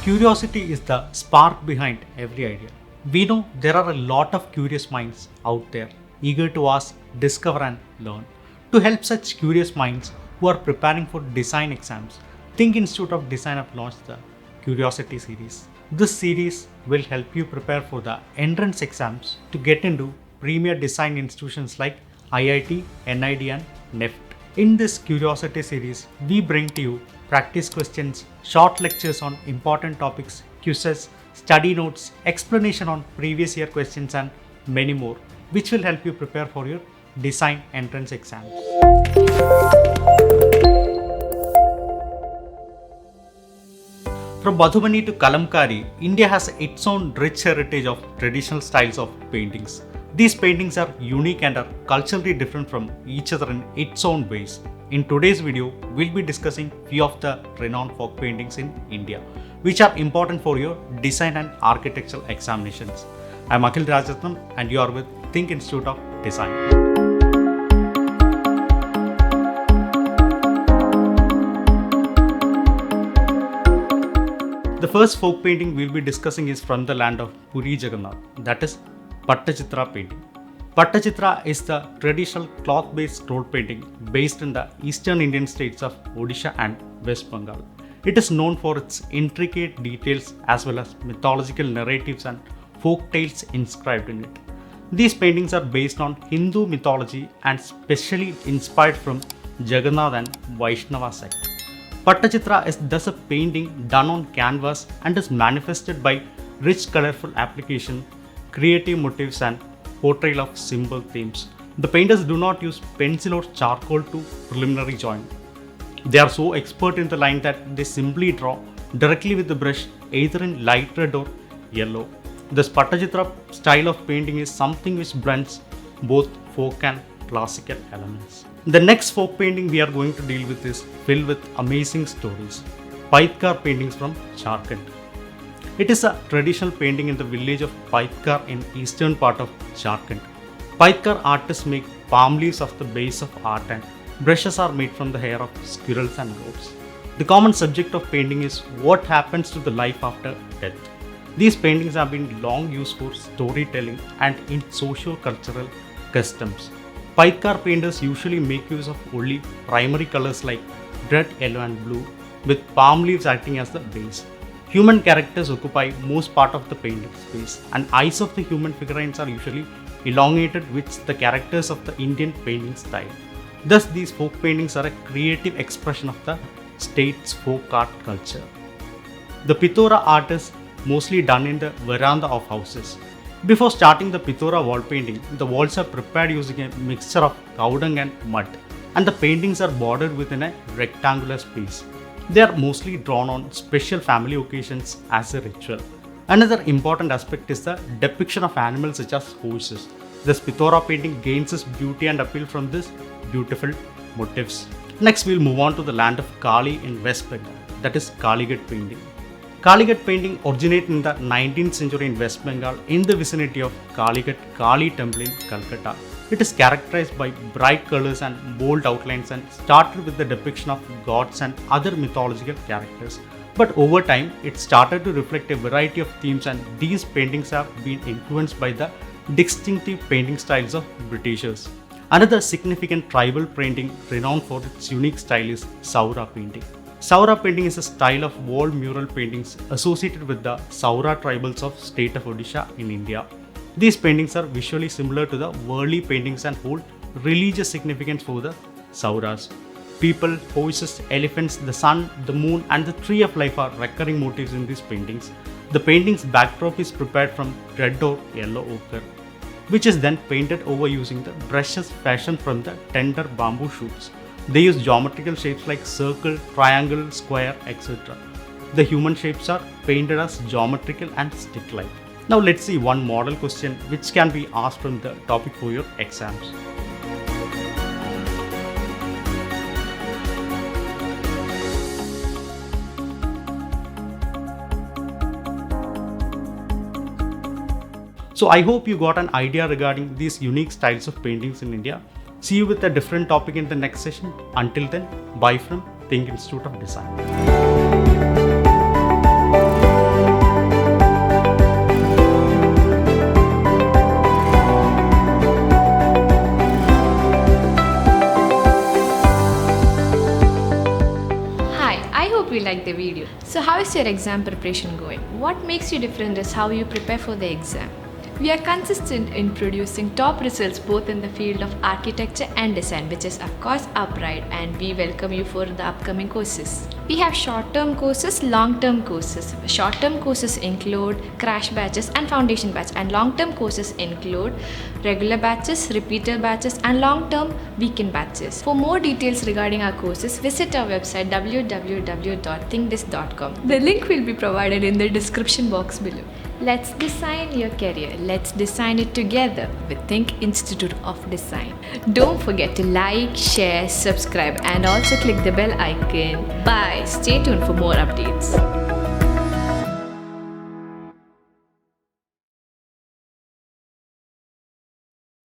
Curiosity is the spark behind every idea. We know there are a lot of curious minds out there, eager to ask, discover, and learn. To help such curious minds who are preparing for design exams, THiNC Institute of Design have launched the Qriosity Series. This series will help you prepare for the entrance exams to get into premier design institutions like IIT, NID, and NIFT. In this Qriosity series, we bring to you practice questions, short lectures on important topics, quizzes, study notes, explanation on previous year questions, and many more, which will help you prepare for your design entrance exams. From Madhubani to Kalamkari, India has its own rich heritage of traditional styles of paintings. These paintings are unique and are culturally different from each other in its own ways. In today's video, we'll be discussing few of the renowned folk paintings in India, which are important for your design and architectural examinations. I'm Akhil Rajatnam and you are with THiNC Institute of Design. The first folk painting we'll be discussing is from the land of Puri Jagannath, that is Pattachitra painting. Pattachitra is the traditional cloth-based scroll painting based in the eastern Indian states of Odisha and West Bengal. It is known for its intricate details as well as mythological narratives and folk tales inscribed in it. These paintings are based on Hindu mythology and specially inspired from Jagannath and Vaishnava sect. Pattachitra is thus a painting done on canvas and is manifested by rich colorful application, creative motifs, and portrayal of symbol themes. The painters do not use pencil or charcoal to preliminary join. They are so expert in the line that they simply draw directly with the brush either in light red or yellow. This Pattachitra style of painting is something which blends both folk and classical elements. The next folk painting we are going to deal with is filled with amazing stories. Paitkar Paintings from Jharkhand. It is a traditional painting in the village of Paitkar in eastern part of Jharkhand. Paitkar artists make palm leaves of the base of art and brushes are made from the hair of squirrels and goats. The common subject of painting is what happens to the life after death. These paintings have been long used for storytelling and in socio-cultural customs. Paitkar painters usually make use of only primary colors like red, yellow, and blue, with palm leaves acting as the base. Human characters occupy most part of the painting space, and eyes of the human figurines are usually elongated, which the characters of the Indian painting style. Thus, these folk paintings are a creative expression of the state's folk art culture. The Pithora art is mostly done in the veranda of houses. Before starting the Pithora wall painting, the walls are prepared using a mixture of cow dung and mud, and the paintings are bordered within a rectangular space. They are mostly drawn on special family occasions as a ritual. Another important aspect is the depiction of animals such as horses. This Pithora painting gains its beauty and appeal from these beautiful motifs. Next, we'll move on to the land of Kali in West Bengal, that is Kalighat painting. Kalighat painting originated in the 19th century in West Bengal in the vicinity of Kalighat Kali Temple in Calcutta. It is characterized by bright colors and bold outlines and started with the depiction of gods and other mythological characters. But over time, it started to reflect a variety of themes, and these paintings have been influenced by the distinctive painting styles of Britishers. Another significant tribal painting renowned for its unique style is Saura painting. Saura painting is a style of wall mural paintings associated with the Saura tribals of state of Odisha in India. These paintings are visually similar to the worldly paintings and hold religious significance for the Sauras. People, horses, elephants, the sun, the moon, and the tree of life are recurring motifs in these paintings. The painting's backdrop is prepared from red or yellow ochre, which is then painted over using the brushes fashioned from the tender bamboo shoots. They use geometrical shapes like circle, triangle, square, etc. The human shapes are painted as geometrical and stick-like. Now let's see one model question which can be asked from the topic for your exams. So I hope you got an idea regarding these unique styles of paintings in India. See you with a different topic in the next session. Until then, bye from THiNC Institute of Design. I hope you liked the video. So how is your exam preparation going? What makes you different is how you prepare for the exam. We are consistent in producing top results both in the field of architecture and design, which is of course our pride, and we welcome you for the upcoming courses. We have short-term courses, long-term courses. Short-term courses include crash batches and foundation batch, and long-term courses include regular batches, repeater batches, and long-term weekend batches. For more details regarding our courses, visit our website www.thinkthis.com. The link will be provided in the description box below. Let's design your career. Let's design it together with THiNC Institute of Design. Don't forget to like, share, subscribe, and also click the bell icon. Bye. Stay tuned for more updates.